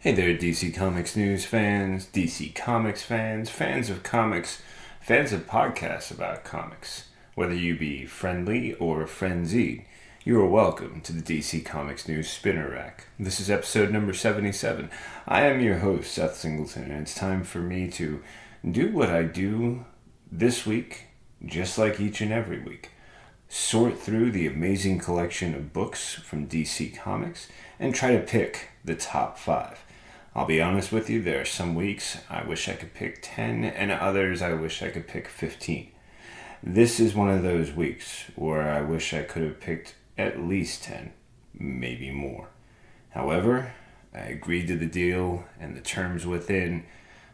Hey there, DC Comics news fans, DC Comics fans, fans of comics, fans of podcasts about comics. Whether you be friendly or frenzied, you are welcome to the DC Comics News Spinner Rack. This is episode number 77. I am your host, Seth Singleton, and it's time for me to do what I do this week, just like each and every week. Sort through the amazing collection of books from DC Comics and try to pick the top 5. I'll be honest with you, there are some weeks I wish I could pick 10 and others I wish I could pick 15. This is one of those weeks where I wish I could have picked at least 10, maybe more. However, I agreed to the deal and the terms within.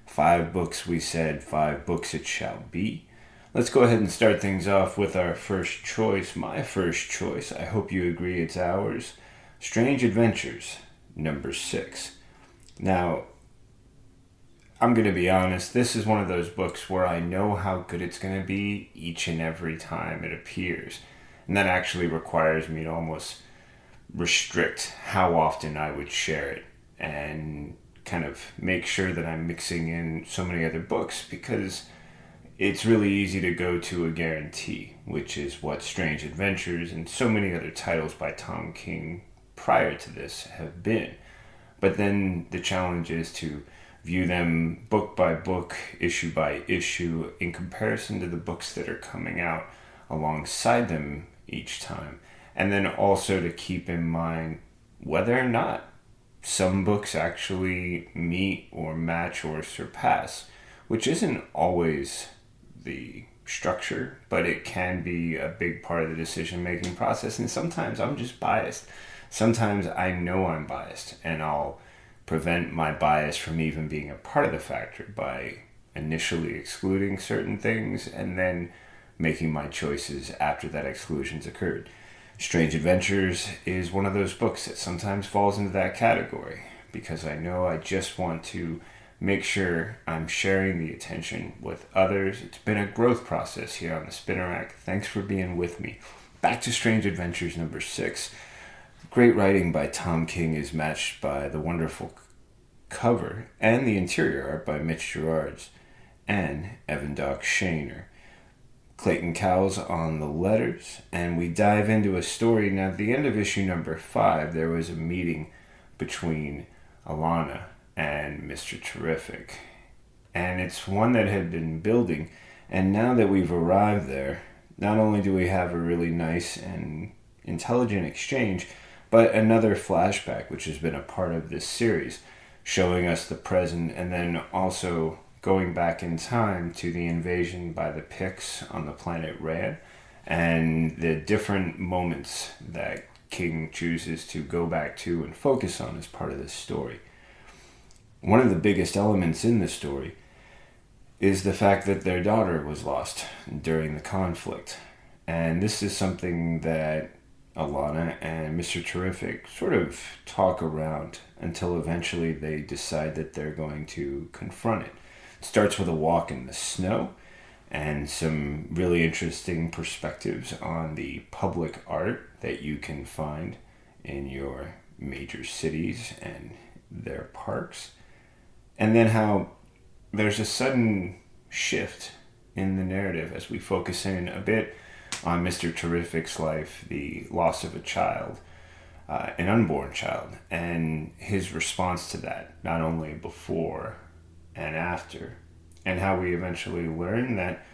5 books we said, 5 books it shall be. Let's go ahead and start things off with our first choice, my first choice. I hope you agree it's ours. Strange Adventures, number 6. Now, I'm going to be honest, this is one of those books where I know how good it's going to be each and every time it appears. And that actually requires me to almost restrict how often I would share it and kind of make sure that I'm mixing in so many other books, because it's really easy to go to a guarantee, which is what Strange Adventures and so many other titles by Tom King prior to this have been. But then the challenge is to view them book by book, issue by issue, in comparison to the books that are coming out alongside them each time. And then also to keep in mind whether or not some books actually meet or match or surpass, which isn't always the structure, but it can be a big part of the decision-making process. And sometimes I'm just biased. Sometimes I know I'm biased, and I'll prevent my bias from even being a part of the factor by initially excluding certain things and then making my choices after that exclusion's occurred. Strange Adventures is one of those books that sometimes falls into that category, because I know I just want to make sure I'm sharing the attention with others. It's been a growth process here on the Spinner Rack. Thanks for being with me. Back to Strange Adventures number 6. Great writing by Tom King is matched by the wonderful cover and the interior art by Mitch Gerards and Evan Doc Shaner. Clayton Cowles on the letters, and we dive into a story. Now, at the end of issue number 5, there was a meeting between Alana and Mr. Terrific, and it's one that had been building, and now that we've arrived there, not only do we have a really nice and intelligent exchange, but another flashback, which has been a part of this series, showing us the present and then also going back in time to the invasion by the Picts on the planet Rad and the different moments that King chooses to go back to and focus on as part of this story. One of the biggest elements in the story is the fact that their daughter was lost during the conflict. And this is something that Alana and Mr. Terrific sort of talk around until eventually they decide that they're going to confront it. It starts with a walk in the snow and some really interesting perspectives on the public art that you can find in your major cities and their parks. And then how there's a sudden shift in the narrative as we focus in a bit on Mr. Terrific's life, the loss of a child, an unborn child, and his response to that, not only before and after, and how we eventually learn that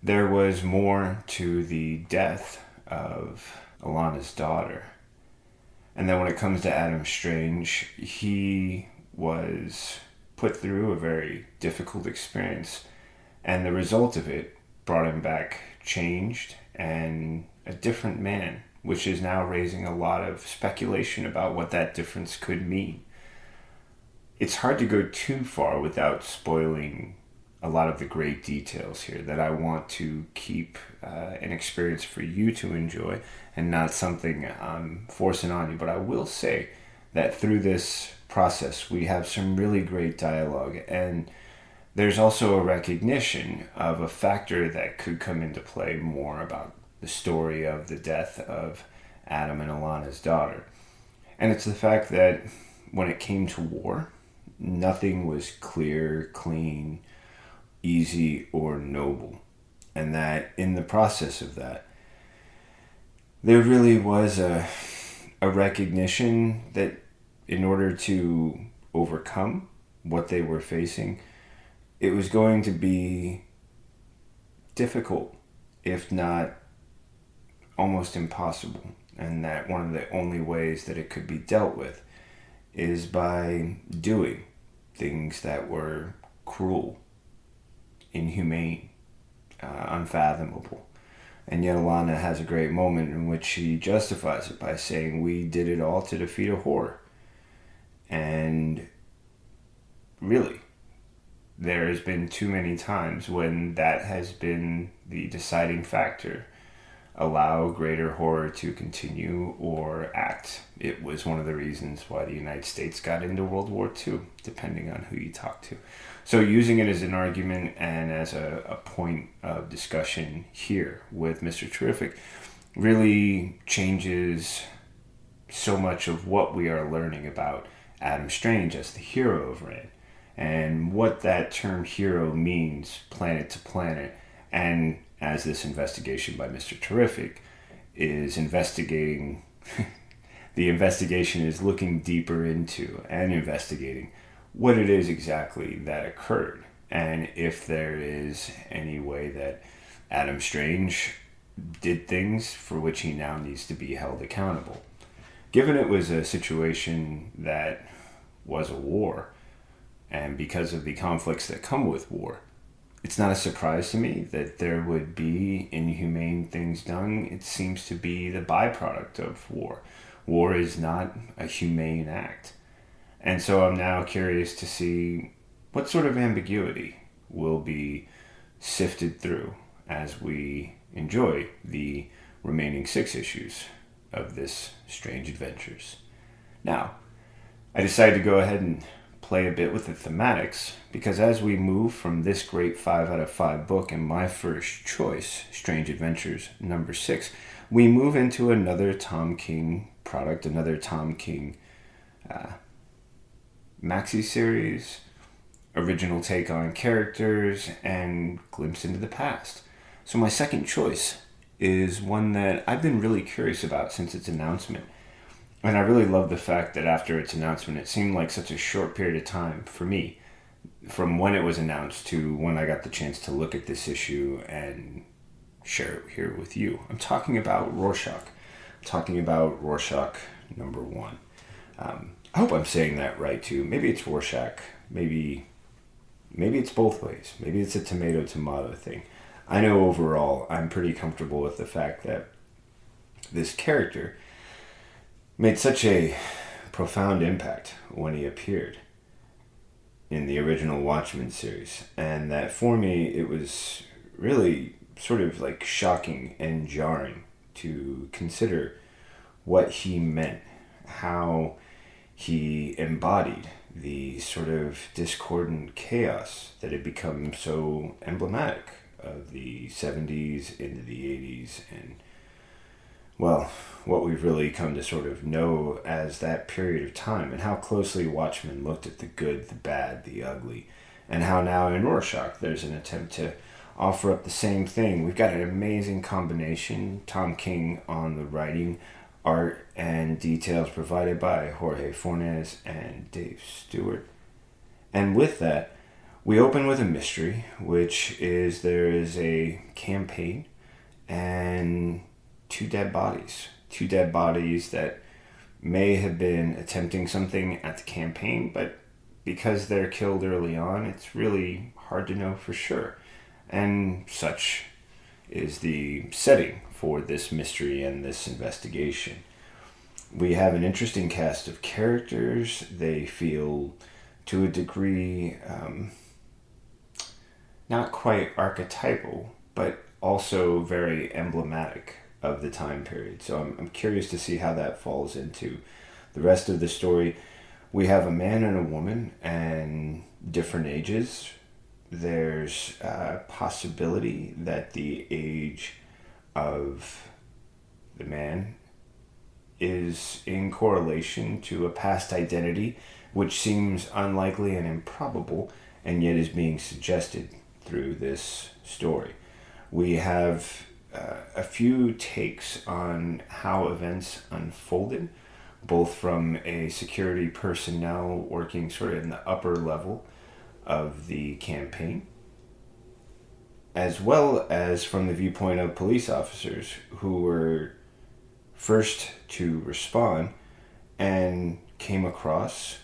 there was more to the death of Alana's daughter. And then when it comes to Adam Strange, he was put through a very difficult experience, and the result of it brought him back changed and a different man, which is now raising a lot of speculation about what that difference could mean. It's hard to go too far without spoiling a lot of the great details here that I want to keep an experience for you to enjoy and not something I'm forcing on you. But I will say that through this process, we have some really great dialogue, and there's also a recognition of a factor that could come into play more about the story of the death of Adam and Alana's daughter. And it's the fact that when it came to war, nothing was clear, clean, easy, or noble. And that in the process of that, there really was a recognition that in order to overcome what they were facing, it was going to be difficult, if not almost impossible. And that one of the only ways that it could be dealt with is by doing things that were cruel, inhumane, unfathomable. And yet Alana has a great moment in which she justifies it by saying, we did it all to defeat a horror. And really, there has been too many times when that has been the deciding factor. Allow greater horror to continue or act. It was one of the reasons why the United States got into World War II, depending on who you talk to. So using it as an argument and as a point of discussion here with Mr. Terrific really changes so much of what we are learning about Adam Strange as the hero of Rann, and what that term hero means planet to planet. And as this investigation by Mr. Terrific is investigating, the investigation is looking deeper into and investigating what it is exactly that occurred, and if there is any way that Adam Strange did things for which he now needs to be held accountable. Given it was a situation that was a war, and because of the conflicts that come with war, it's not a surprise to me that there would be inhumane things done. It seems to be the byproduct of war. War is not a humane act. And so I'm now curious to see what sort of ambiguity will be sifted through as we enjoy the remaining 6 issues of this Strange Adventures. Now, I decided to go ahead and play a bit with the thematics, because as we move from this great 5 out of 5 book and my first choice, Strange Adventures number 6, we move into another Tom King product, another Tom King maxi series, original take on characters, and glimpse into the past. So my second choice is one that I've been really curious about since its announcement. And I really love the fact that after its announcement, it seemed like such a short period of time for me, from when it was announced to when I got the chance to look at this issue and share it here with you. I'm talking about Rorschach. I'm talking about Rorschach number 1. I hope I'm saying that right too. Maybe it's Rorschach. Maybe it's both ways. Maybe it's a tomato thing. I know overall I'm pretty comfortable with the fact that this character made such a profound impact when he appeared in the original Watchmen series, and that for me it was really sort of like shocking and jarring to consider what he meant, how he embodied the sort of discordant chaos that had become so emblematic of the 70s into the 80s, and well, what we've really come to sort of know as that period of time, and how closely Watchmen looked at the good, the bad, the ugly, and how now in Rorschach there's an attempt to offer up the same thing. We've got an amazing combination, Tom King on the writing, art, and details provided by Jorge Fornes and Dave Stewart. And with that, we open with a mystery, which is there is a campaign and 2 dead bodies. 2 dead bodies that may have been attempting something at the campaign, but because they're killed early on, it's really hard to know for sure. And such is the setting for this mystery and this investigation. We have an interesting cast of characters. They feel, to a degree, not quite archetypal, but also very emblematic of the time period. So I'm curious to see how that falls into the rest of the story. We have a man and a woman and different ages. There's a possibility that the age of the man is in correlation to a past identity which seems unlikely and improbable, and yet is being suggested through this story. We have a few takes on how events unfolded, both from a security personnel working sort of in the upper level of the campaign, as well as from the viewpoint of police officers who were first to respond and came across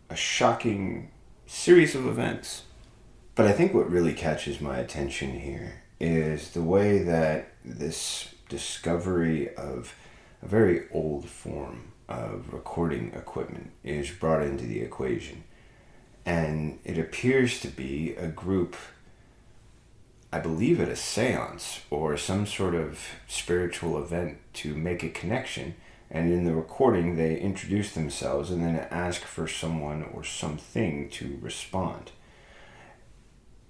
a shocking series of events. But I think what really catches my attention here is the way that this discovery of a very old form of recording equipment is brought into the equation. And it appears to be a group, I believe at a seance or some sort of spiritual event, to make a connection. And in the recording, they introduce themselves and then ask for someone or something to respond.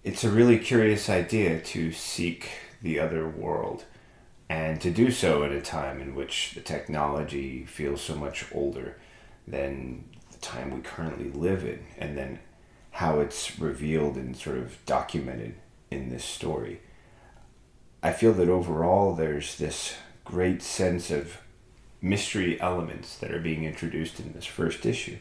It's a really curious idea to seek the other world, and to do so at a time in which the technology feels so much older than the time we currently live in, and then how it's revealed and sort of documented in this story. I feel that overall there's this great sense of mystery elements that are being introduced in this first issue,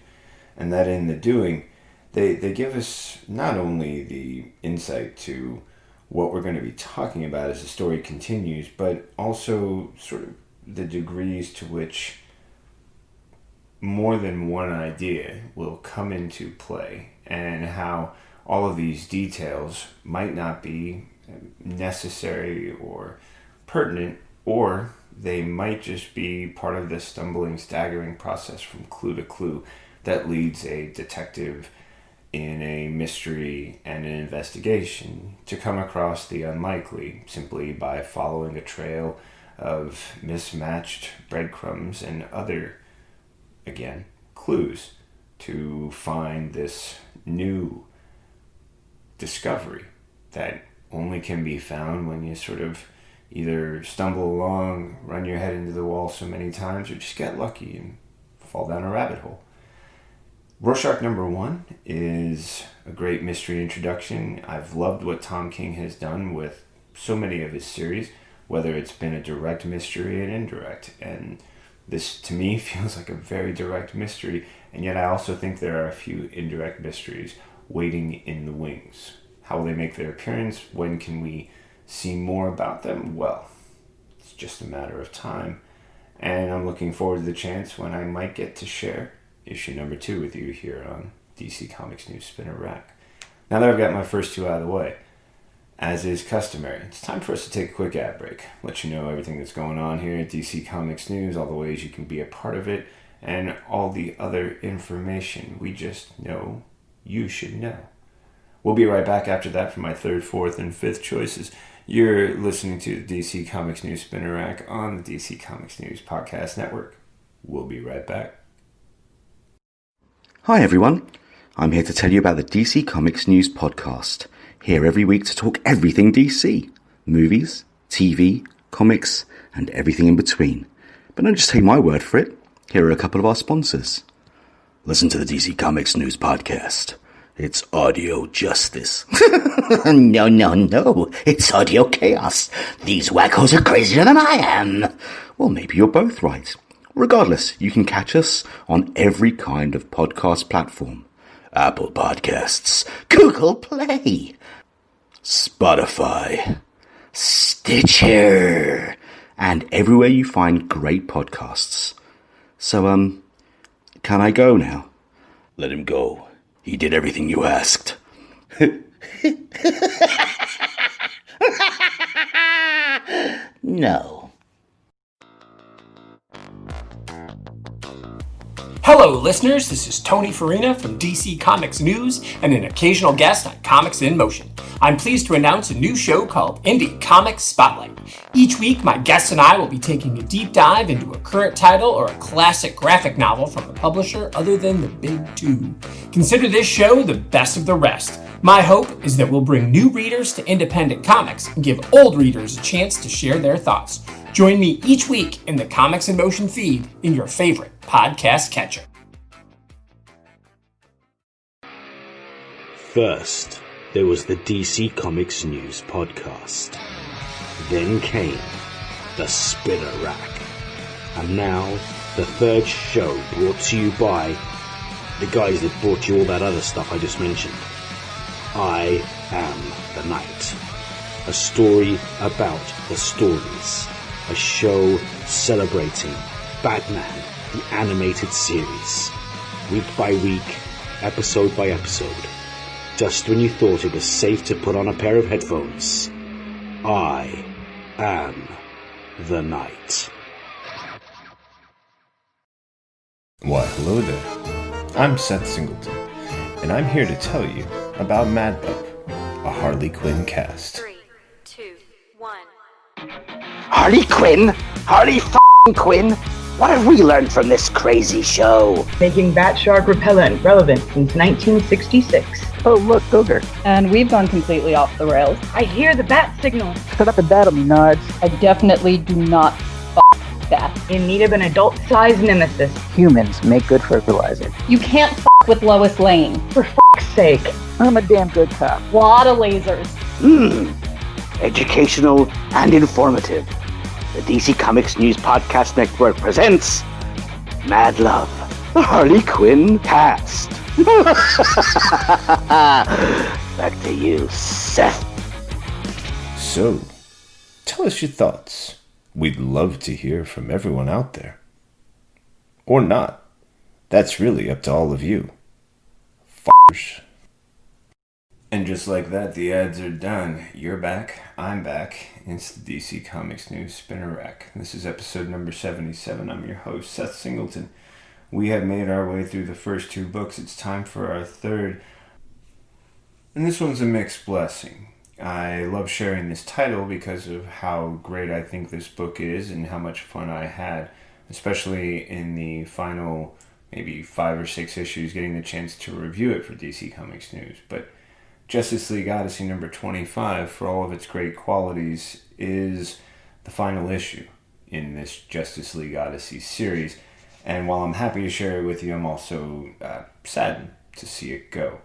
and that in the doing they give us not only the insight to what we're going to be talking about as the story continues, but also sort of the degrees to which more than one idea will come into play, and how all of these details might not be necessary or pertinent, or they might just be part of this stumbling, staggering process from clue to clue that leads a detective in a mystery and an investigation to come across the unlikely simply by following a trail of mismatched breadcrumbs and other, again, clues to find this new discovery that only can be found when you sort of either stumble along, run your head into the wall so many times, or just get lucky and fall down a rabbit hole. Rorschach #1 is a great mystery introduction. I've loved what Tom King has done with so many of his series, whether it's been a direct mystery and indirect. And this, to me, feels like a very direct mystery, and yet I also think there are a few indirect mysteries waiting in the wings. How will they make their appearance? When can we see more about them? Well, it's just a matter of time. And I'm looking forward to the chance when I might get to share issue #2 with you here on DC Comics News Spinner Rack. Now that I've got my first two out of the way, as is customary, it's time for us to take a quick ad break. Let you know everything that's going on here at DC Comics News, all the ways you can be a part of it, and all the other information we just know you should know. We'll be right back after that for my third, fourth, and fifth choices. You're listening to the DC Comics News Spinner Rack on the DC Comics News Podcast Network. We'll be right back. Hi everyone, I'm here to tell you about the DC Comics News Podcast. Here every week to talk everything DC. Movies, TV, comics, and everything in between. But don't just take my word for it. Here are a couple of our sponsors. Listen to the DC Comics News Podcast. It's audio justice. No. It's audio chaos. These wackos are crazier than I am. Well, maybe you're both right. Regardless, you can catch us on every kind of podcast platform. Apple Podcasts, Google Play, Spotify, Stitcher, and everywhere you find great podcasts. So, can I go now? Let him go. He did everything you asked. No. Hello, listeners. This is Tony Farina from DC Comics News and an occasional guest on Comics in Motion. I'm pleased to announce a new show called Indie Comics Spotlight. Each week, my guests and I will be taking a deep dive into a current title or a classic graphic novel from a publisher other than the big two. Consider this show the best of the rest. My hope is that we'll bring new readers to independent comics and give old readers a chance to share their thoughts. Join me each week in the Comics in Motion feed in your favorite podcast catcher. First, there was the DC Comics News podcast. Then came the Spinner Rack. And now, the third show brought to you by the guys that brought you all that other stuff I just mentioned. I Am the Night. A story about the stories. A show celebrating Batman, the animated series. Week by week, episode by episode. Just when you thought it was safe to put on a pair of headphones, I am the Night. Why, hello there. I'm Seth Singleton, and I'm here to tell you about Mad Pup, a Harley Quinn cast. 3, 2, 1. Harley Quinn? Harley f***ing Quinn? What have we learned from this crazy show? Making bat shark repellent relevant since 1966. Oh, look, Booger. And we've gone completely off the rails. I hear the bat signal. Shut up and battle me, Nards. I definitely do not that. In need of an adult-sized nemesis. Humans make good fertilizer. You can't with Lois Lane. For f***'s sake. I'm a damn good cop. Lot of lasers. Educational and informative. The DC Comics News Podcast Network presents Mad Love, the Harley Quinn cast. Back to you, Seth. So, tell us your thoughts. We'd love to hear from everyone out there. Or not. That's really up to all of you. F***ers. And just like that, the ads are done. You're back. I'm back. It's the DC Comics News Spinner Rack. This is episode number 77. I'm your host, Seth Singleton. We have made our way through the first 2 books. It's time for our third. And this one's a mixed blessing. I love sharing this title because of how great I think this book is and how much fun I had, especially in the final maybe 5 or 6 issues, getting the chance to review it for DC Comics News. But Justice League Odyssey number 25, for all of its great qualities, is the final issue in this Justice League Odyssey series. And while I'm happy to share it with you, I'm also saddened to see it go.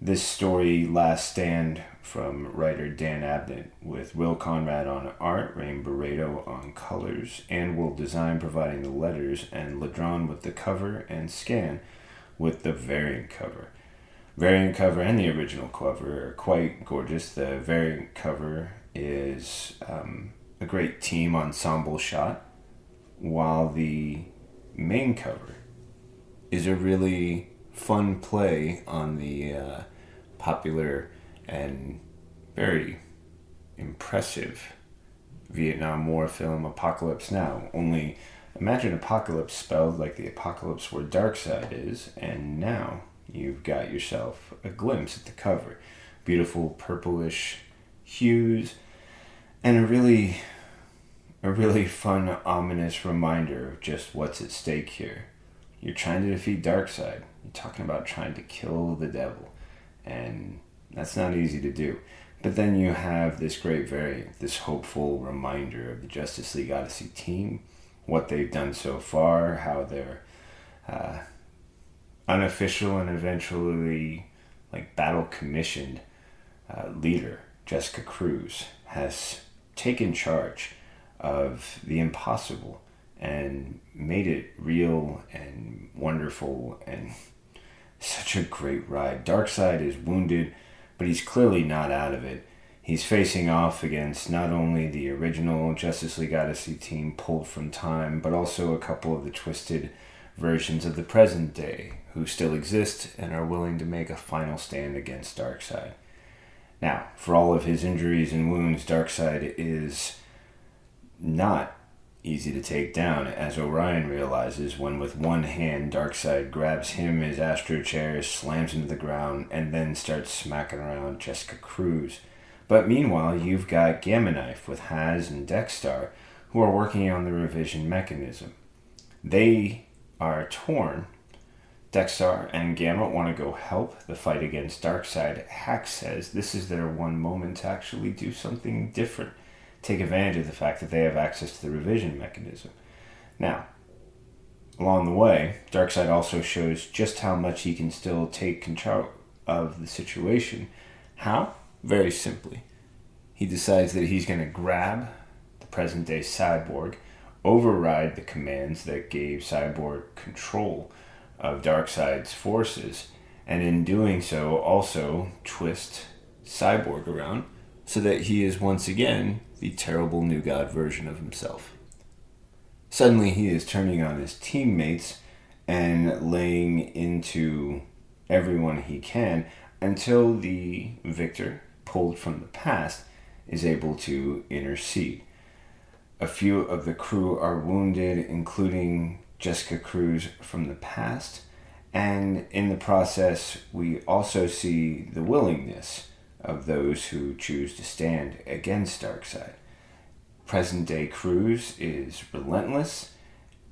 This story, Last Stand, from writer Dan Abnett, with Will Conrad on art, Rain Barreto on colors, and Will Design providing the letters, and Ladron with the cover, and Scan with the variant cover. Variant cover and the original cover are quite gorgeous. The variant cover is a great team ensemble shot, while the main cover is a really fun play on the popular and very impressive Vietnam War film Apocalypse Now. Only imagine Apocalypse spelled like the apocalypse where Darkseid is, and now you've got yourself a glimpse at the cover. Beautiful purplish hues and a really fun, ominous reminder of just what's at stake here. You're trying to defeat Darkseid. You're talking about trying to kill the devil. And that's not easy to do. But then you have this great variant, this hopeful reminder of the Justice League Odyssey team, what they've done so far, how their unofficial and eventually battle-commissioned leader, Jessica Cruz, has taken charge of the impossible and made it real and wonderful and such a great ride. Darkseid is wounded, but he's clearly not out of it. He's facing off against not only the original Justice League Odyssey team pulled from time, but also a couple of the twisted versions of the present day who still exist and are willing to make a final stand against Darkseid. Now, for all of his injuries and wounds, Darkseid is not easy to take down, as Orion realizes when with one hand Darkseid grabs him, his Astro Chair, slams him to the ground, and then starts smacking around Jessica Cruz. But meanwhile, you've got Gamma Knife with Haz and Dexstar, who are working on the revision mechanism. They are torn Dexter and Gamma want to go help the fight against Darkseid. Hack says this is their one moment to actually do something different, take advantage of the fact that they have access to the revision mechanism. Now, along the way, Darkseid also shows just how much he can still take control of the situation. How? Very simply. He decides that he's going to grab the present-day Cyborg, override the commands that gave Cyborg control of Darkseid's forces, and in doing so also twist Cyborg around so that he is once again the terrible new god version of himself. Suddenly he is turning on his teammates and laying into everyone he can until the victor, pulled from the past, is able to intercede. A few of the crew are wounded, including Jessica Cruz from the past, and in the process we also see the willingness of those who choose to stand against Darkseid. Present-day Cruz is relentless,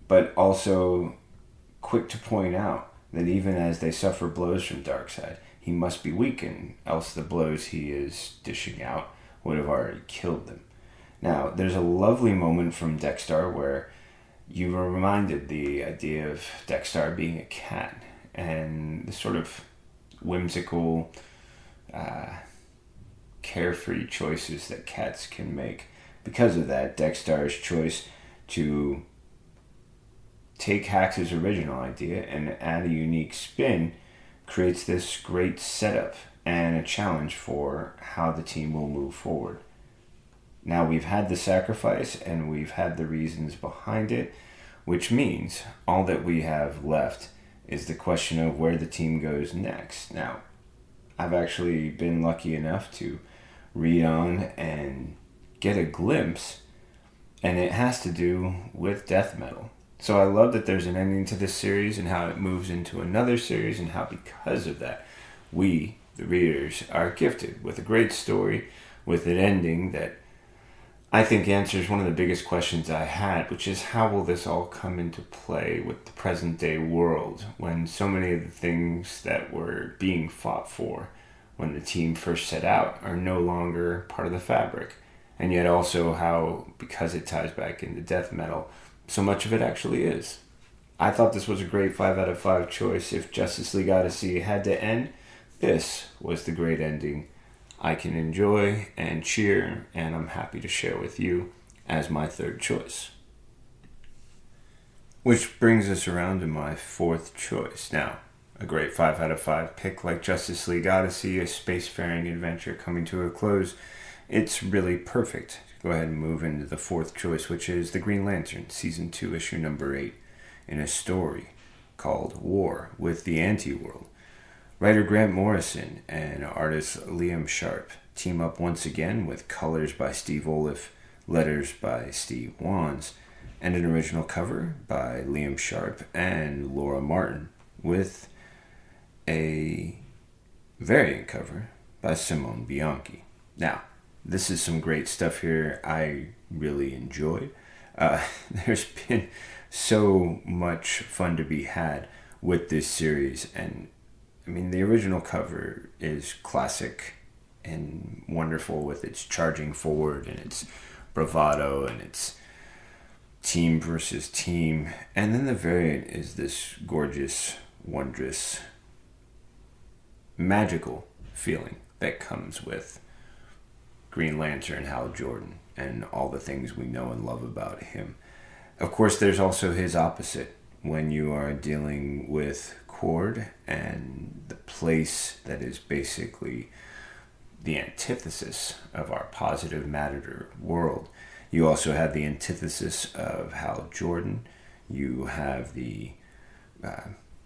but also quick to point out that even as they suffer blows from Darkseid, he must be weakened, else the blows he is dishing out would have already killed them. Now, there's a lovely moment from Dexter where you were reminded the idea of Dexter being a cat and the sort of whimsical, carefree choices that cats can make. Because of that, Dexter's choice to take Hax's original idea and add a unique spin creates this great setup and a challenge for how the team will move forward. Now we've had the sacrifice and we've had the reasons behind it, which means all that we have left is the question of where the team goes next. Now, I've actually been lucky enough to read on and get a glimpse, and it has to do with death metal. So I love that there's an ending to this series and how it moves into another series, and how because of that, we, the readers, are gifted with a great story, with an ending that I think answers one of the biggest questions I had, which is how will this all come into play with the present day world when so many of the things that were being fought for when the team first set out are no longer part of the fabric. And yet also how, because it ties back into death metal, so much of it actually is. I thought this was a great 5 out of 5 choice. If Justice League Odyssey had to end, this was the great ending I can enjoy and cheer, and I'm happy to share with you as my third choice. Which brings us around to my fourth choice. Now, a great 5 out of 5 pick like Justice League Odyssey, a spacefaring adventure coming to a close, it's really perfect. Go ahead and move into the fourth choice, which is The Green Lantern, Season 2, Issue number 8, in a story called War with the Anti-World. Writer Grant Morrison and artist Liam Sharp team up once again with colors by Steve Oliff, letters by Steve Wands, and an original cover by Liam Sharp and Laura Martin, with a variant cover by Simone Bianchi. Now, this is some great stuff here I really enjoy. There's been so much fun to be had with this series, and I mean, the original cover is classic and wonderful with its charging forward and its bravado and its team versus team. And then the variant is this gorgeous, wondrous, magical feeling that comes with Green Lantern Hal Jordan and all the things we know and love about him. Of course, there's also his opposite when you are dealing with Cord and the place that is basically the antithesis of our positive matter world. You also have the antithesis of Hal Jordan. You have the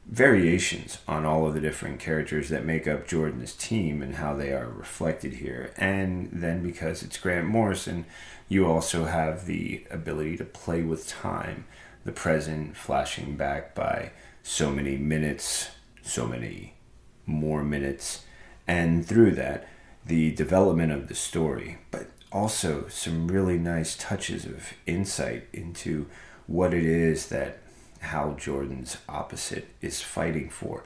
variations on all of the different characters that make up Jordan's team and how they are reflected here. And then because it's Grant Morrison, you also have the ability to play with time, the present flashing back by so many minutes, so many more minutes, and through that, the development of the story, but also some really nice touches of insight into what it is that Hal Jordan's opposite is fighting for,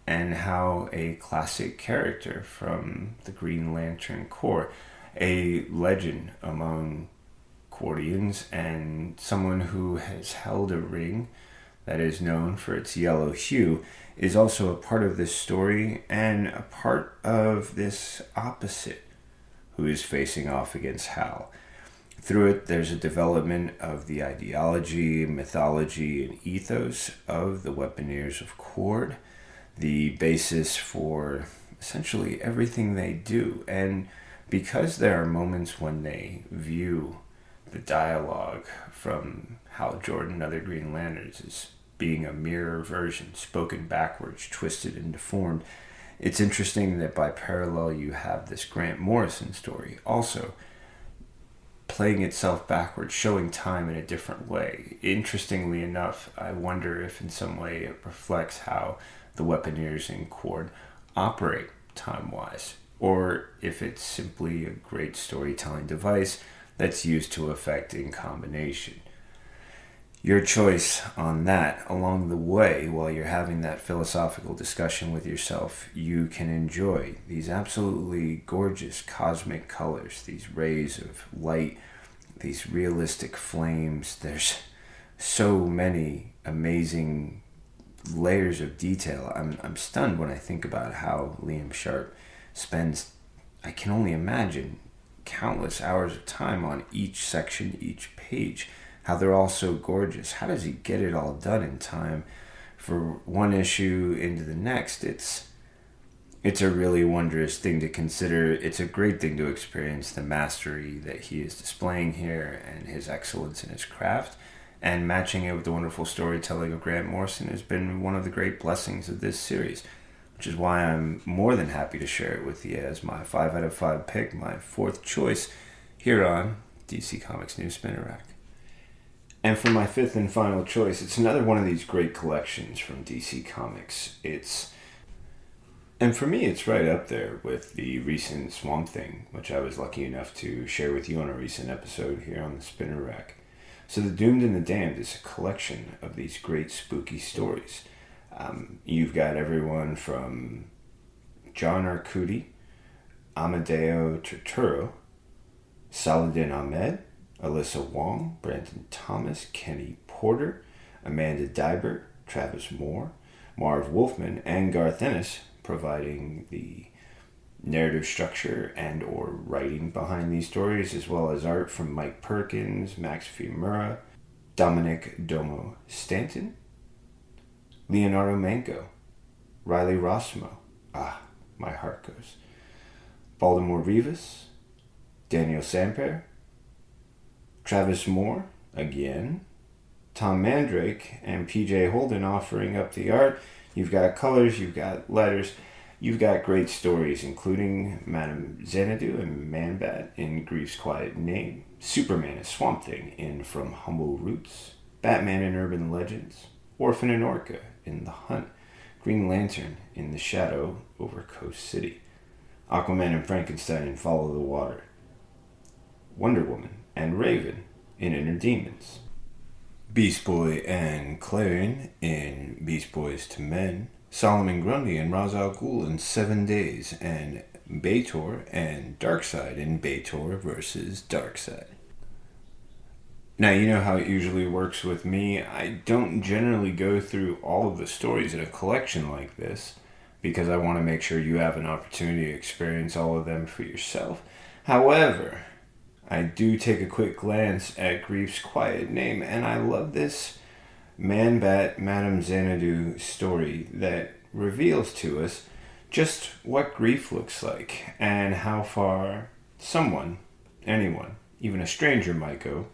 and how a classic character from the Green Lantern Corps, a legend among Cordians and someone who has held a ring that is known for its yellow hue, is also a part of this story and a part of this opposite who is facing off against Hal. Through it, there's a development of the ideology, mythology, and ethos of the Weaponeers of Kord, the basis for essentially everything they do. And because there are moments when they view the dialogue from Hal Jordan and other Green Lanterns as being a mirror version, spoken backwards, twisted and deformed, it's interesting that by parallel you have this Grant Morrison story also playing itself backwards, showing time in a different way. Interestingly enough, I wonder if in some way it reflects how the Weaponeers in Kord operate time-wise, or if it's simply a great storytelling device that's used to effect in combination. Your choice on that along the way, while you're having that philosophical discussion with yourself, you can enjoy these absolutely gorgeous cosmic colors, these rays of light, these realistic flames. There's so many amazing layers of detail. I'm stunned when I think about how Liam Sharp spends, I can only imagine, countless hours of time on each section, each page. How they're all so gorgeous. How does he get it all done in time for one issue into the next? It's a really wondrous thing to consider. It's a great thing to experience the mastery that he is displaying here and his excellence in his craft. And matching it with the wonderful storytelling of Grant Morrison has been one of the great blessings of this series, which is why I'm more than happy to share it with you as my 5 out of 5 pick, my fourth choice here on DC Comics News Spinner Rack. And for my fifth and final choice, it's another one of these great collections from DC Comics. And for me, it's right up there with the recent Swamp Thing, which I was lucky enough to share with you on a recent episode here on the Spinner Rack. So The Doomed and the Damned is a collection of these great spooky stories. You've got everyone from John Arcudi, Amadeo Turturro, Saladin Ahmed, Alyssa Wong, Brandon Thomas, Kenny Porter, Amanda Dibert, Travis Moore, Marv Wolfman, and Garth Ennis providing the narrative structure and or writing behind these stories, as well as art from Mike Perkins, Max Fumura, Dominic Domo Stanton, Leonardo Manco, Riley Rossmo, my heart goes, Baltimore Rivas, Daniel Samper, Travis Moore, again, Tom Mandrake, and PJ Holden offering up the art. You've got colors, you've got letters, you've got great stories, including Madame Xanadu and Man-Bat in Grief's Quiet Name, Superman and Swamp Thing in From Humble Roots, Batman in Urban Legends, Orphan and Orca in The Hunt, Green Lantern in The Shadow over Coast City, Aquaman and Frankenstein in Follow the Water, Wonder Woman and Raven in Inner Demons, Beast Boy and Clarion in Beast Boys to Men, Solomon Grundy and Ra's al Ghul in 7 Days, and Baitor and Darkseid in Baitor vs. Darkseid. Now, you know how it usually works with me. I don't generally go through all of the stories in a collection like this because I want to make sure you have an opportunity to experience all of them for yourself. However, I do take a quick glance at Grief's Quiet Name, and I love this Man-Bat Madame Xanadu story that reveals to us just what grief looks like and how far someone, anyone, even a stranger might go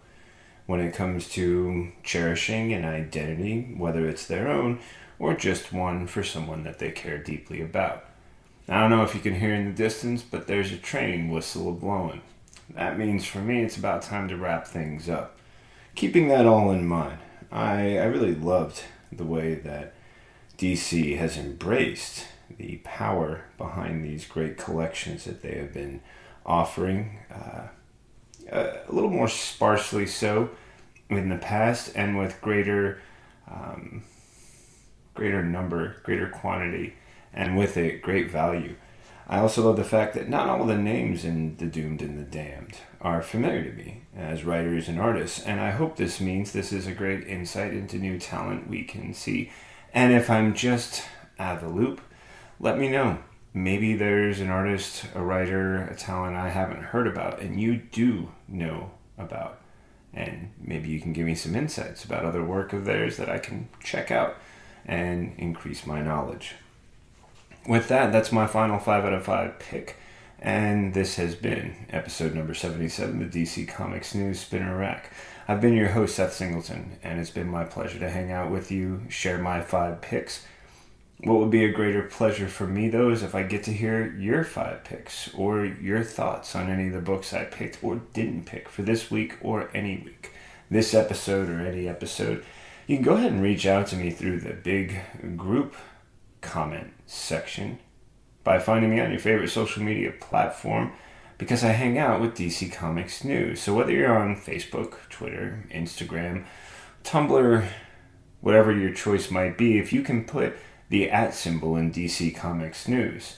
when it comes to cherishing an identity, whether it's their own or just one for someone that they care deeply about. I don't know if you can hear in the distance, but there's a train whistle blowing. That means for me it's about time to wrap things up. Keeping that all in mind, I really loved the way that DC has embraced the power behind these great collections that they have been offering, a little more sparsely so in the past, and with greater greater number, greater quantity, and with it, great value. I also love the fact that not all the names in The Doomed and the Damned are familiar to me as writers and artists, and I hope this means this is a great insight into new talent we can see. And if I'm just out of the loop, let me know. Maybe there's an artist, a writer, a talent I haven't heard about, and you do know about. And maybe you can give me some insights about other work of theirs that I can check out and increase my knowledge. With that, that's my final 5 out of 5 pick. And this has been episode number 77 of DC Comics News Spinner Rack. I've been your host, Seth Singleton, and it's been my pleasure to hang out with you, share my 5 picks. What would be a greater pleasure for me, though, is if I get to hear your 5 picks or your thoughts on any of the books I picked or didn't pick for this week or any week, this episode or any episode. You can go ahead and reach out to me through the big group comment section by finding me on your favorite social media platform, because I hang out with DC Comics News. So whether you're on Facebook, Twitter, Instagram, Tumblr, whatever your choice might be, if you can put the @ symbol in DC Comics News,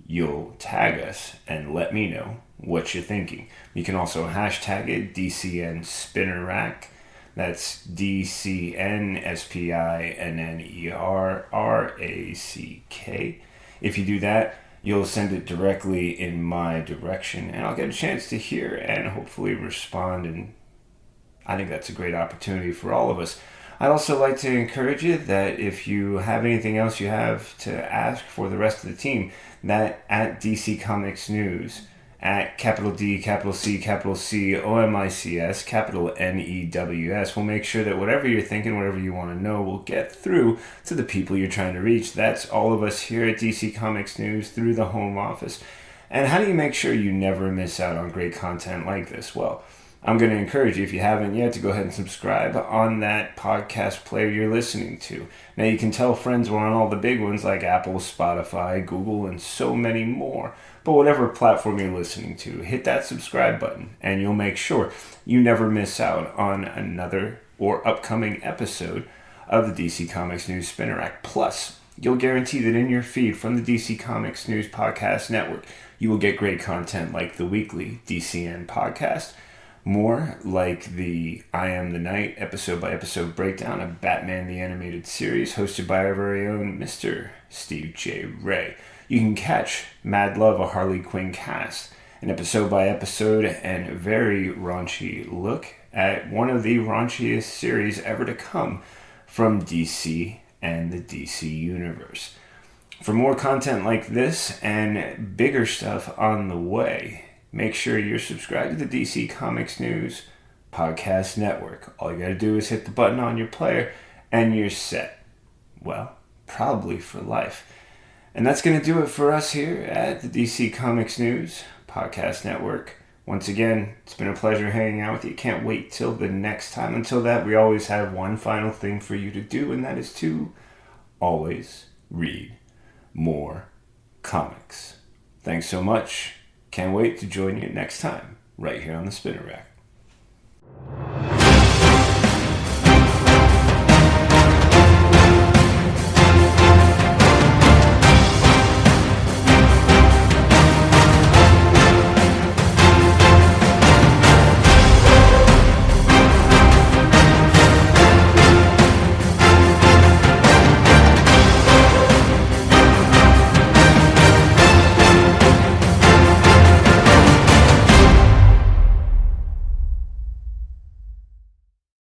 you'll tag us and let me know what you're thinking. You can also hashtag it DCN Spinner Rack. That's DCNSPINNERRACK. If you do that, you'll send it directly in my direction, and I'll get a chance to hear and hopefully respond, and I think that's a great opportunity for all of us. I'd also like to encourage you that if you have anything else you have to ask for the rest of the team, that at DC Comics News, at capital D, capital C, capital C, OMICS, capital NEWS, we'll make sure that whatever you're thinking, whatever you want to know, will get through to the people you're trying to reach. That's all of us here at DC Comics News through the home office. And how do you make sure you never miss out on great content like this? Well, I'm going to encourage you, if you haven't yet, to go ahead and subscribe on that podcast player you're listening to. Now, you can tell friends we're on all the big ones like Apple, Spotify, Google, and so many more. But whatever platform you're listening to, hit that subscribe button, and you'll make sure you never miss out on another or upcoming episode of the DC Comics News Spinner Rack. Plus, you'll guarantee that in your feed from the DC Comics News Podcast Network, you will get great content like the weekly DCN podcast, more like the I Am the Night episode-by-episode breakdown of Batman the Animated Series, hosted by our very own Mr. Steve J. Ray. You can catch Mad Love, a Harley Quinn cast, an episode-by-episode and very raunchy look at one of the raunchiest series ever to come from DC and the DC Universe. For more content like this and bigger stuff on the way, make sure you're subscribed to the DC Comics News Podcast Network. All you gotta do is hit the button on your player and you're set. Well, probably for life. And that's going to do it for us here at the DC Comics News Podcast Network. Once again, it's been a pleasure hanging out with you. Can't wait till the next time. Until that, we always have one final thing for you to do, and that is to always read more comics. Thanks so much. Can't wait to join you next time, right here on the Spinner Rack.